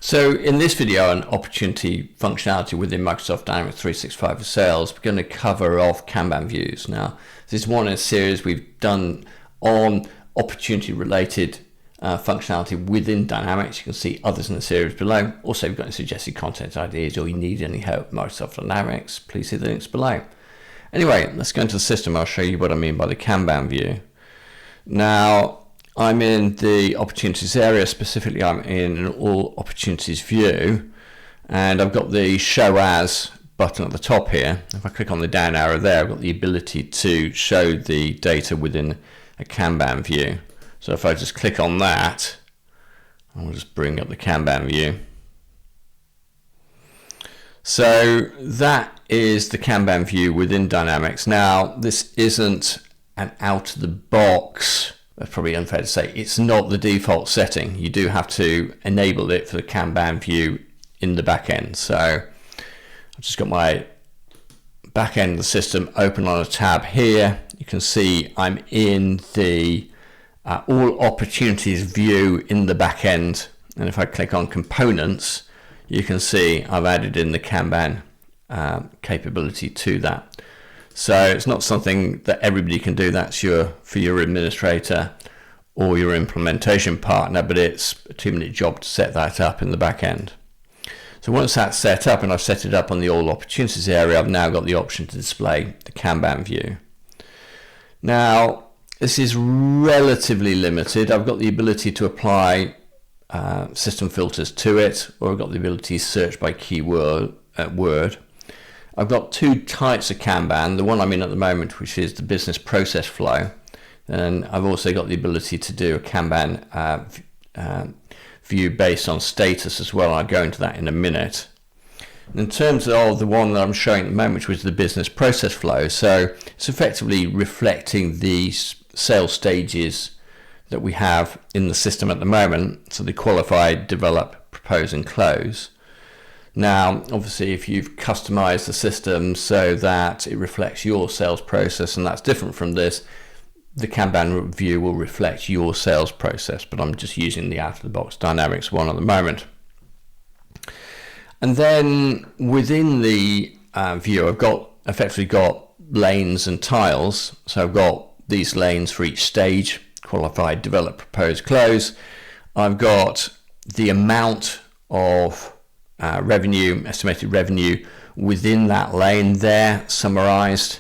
So in this video on opportunity functionality within Microsoft Dynamics 365 for Sales, we're going to cover off Kanban views. Now, this is one in a series we've done on opportunity related functionality within Dynamics. You can see others in the series below. Also, if you've got any suggested content ideas or you need any help with Microsoft Dynamics, please see the links below. Anyway, let's go into the system. I'll show you what I mean by the Kanban view. Now, I'm in the opportunities area. Specifically, I'm in an all opportunities view, and I've got the show as button at the top here. If I click on the down arrow there, I've got the ability to show the data within a Kanban view. So if I just click on that, I'll just bring up the Kanban view. So that is the Kanban view within Dynamics. Now, this isn't an out of the box. That's probably unfair to say. It's not the default setting. You do have to enable it for the Kanban view in the back end. So I've just got my back end of the system open on a tab here. You can see I'm in the all opportunities view in the back end. And if I click on components, you can see I've added in the Kanban capability to that. So it's not something that everybody can do. That's for your administrator or your implementation partner, but it's a 2-minute job to set that up in the back end. So once that's set up, and I've set it up on the all opportunities area, I've now got the option to display the Kanban view. Now, this is relatively limited. I've got the ability to apply system filters to it, or I've got the ability to search by keyword word. I've got two types of Kanban, the one I'm in at the moment, which is the business process flow. And I've also got the ability to do a Kanban view based on status as well. I'll go into that in a minute. In terms of the one that I'm showing at the moment, which was the business process flow, so it's effectively reflecting the sales stages that we have in the system at the moment. So the qualify, develop, propose and close. Now, obviously, if you've customized the system so that it reflects your sales process, and that's different from this, the Kanban view will reflect your sales process, but I'm just using the out-of-the-box Dynamics one at the moment. And then within the view, I've effectively got lanes and tiles. So I've got these lanes for each stage: qualify, develop, propose, close. I've got the amount of revenue, estimated revenue within that lane there summarized,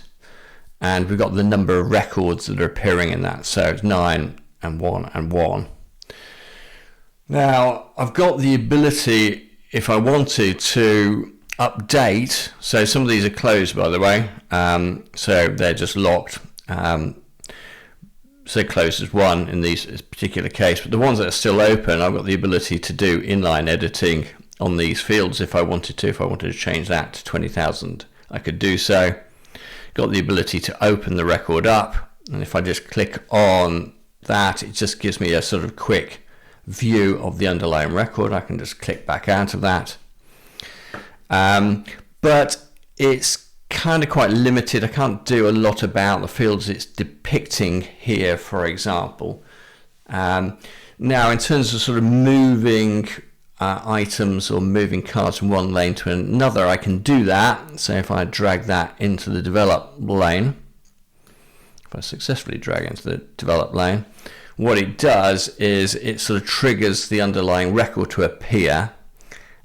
and we've got the number of records that are appearing in that, so it's 9 and 1 and 1. Now I've got the ability, if I wanted to update, so some of these are closed by the way, so they're just locked, so closed as 1 in this particular case, but the ones that are still open, I've got the ability to do inline editing on these fields if I wanted to. If I wanted to change that to 20,000, I could do so. Got the ability to open the record up, and if I just click on that, it just gives me a sort of quick view of the underlying record. I can just click back out of that. But it's kind of quite limited. I can't do a lot about the fields it's depicting here, for example. Now, in terms of sort of moving items or moving cards from one lane to another, I can do that. So if I drag that into the develop lane, if I successfully drag into the develop lane, what it does is it sort of triggers the underlying record to appear,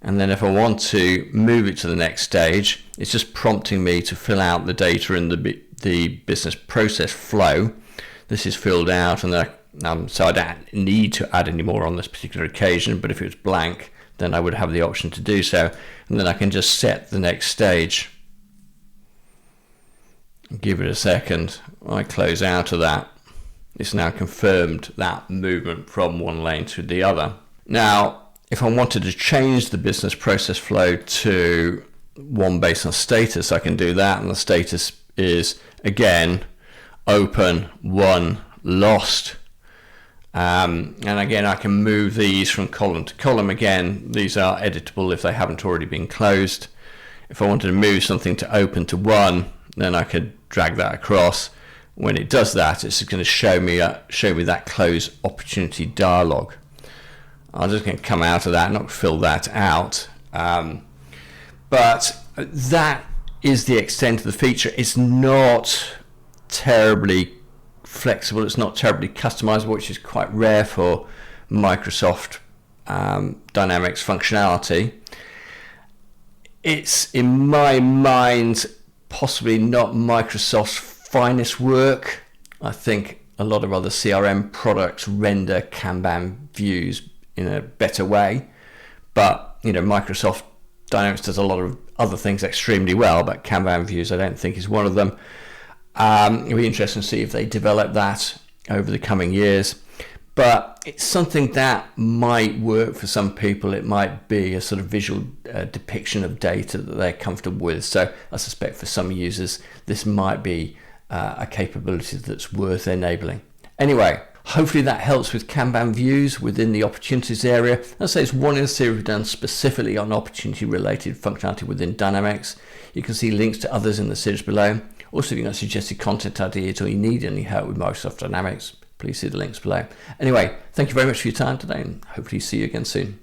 and then if I want to move it to the next stage, it's just prompting me to fill out the data in the business process flow. This is filled out, and so I don't need to add any more on this particular occasion, but if it was blank, then I would have the option to do so, and then I can just set the next stage. Give it a second. I close out of that. It's now confirmed that movement from one lane to the other. Now, if I wanted to change the business process flow to one based on status, I can do that, and the status is again open, 1, lost. And again, I can move these from column to column. Again, these are editable if they haven't already been closed. If I wanted to move something to open to 1, then I could drag that across. When it does that, it's going to show me that close opportunity dialog. I'm just going to come out of that, not fill that out. But that is the extent of the feature. It's not terribly flexible. It's not terribly customizable, which is quite rare for Microsoft Dynamics functionality. It's, in my mind, possibly not Microsoft's finest work. I think a lot of other CRM products render Kanban views in a better way, but Microsoft Dynamics does a lot of other things extremely well, but Kanban views I don't think is one of them. It'll be interesting to see if they develop that over the coming years, but it's something that might work for some people. It might be a sort of visual depiction of data that they're comfortable with, so I suspect for some users this might be a capability that's worth enabling. Anyway, hopefully that helps with Kanban views within the opportunities area. I'd say it's one in a series we've done specifically on opportunity related functionality within Dynamics. You can see links to others in the series below. Also, if you've got suggested content ideas or you need any help with Microsoft Dynamics, please see the links below. Anyway, thank you very much for your time today, and hopefully see you again soon.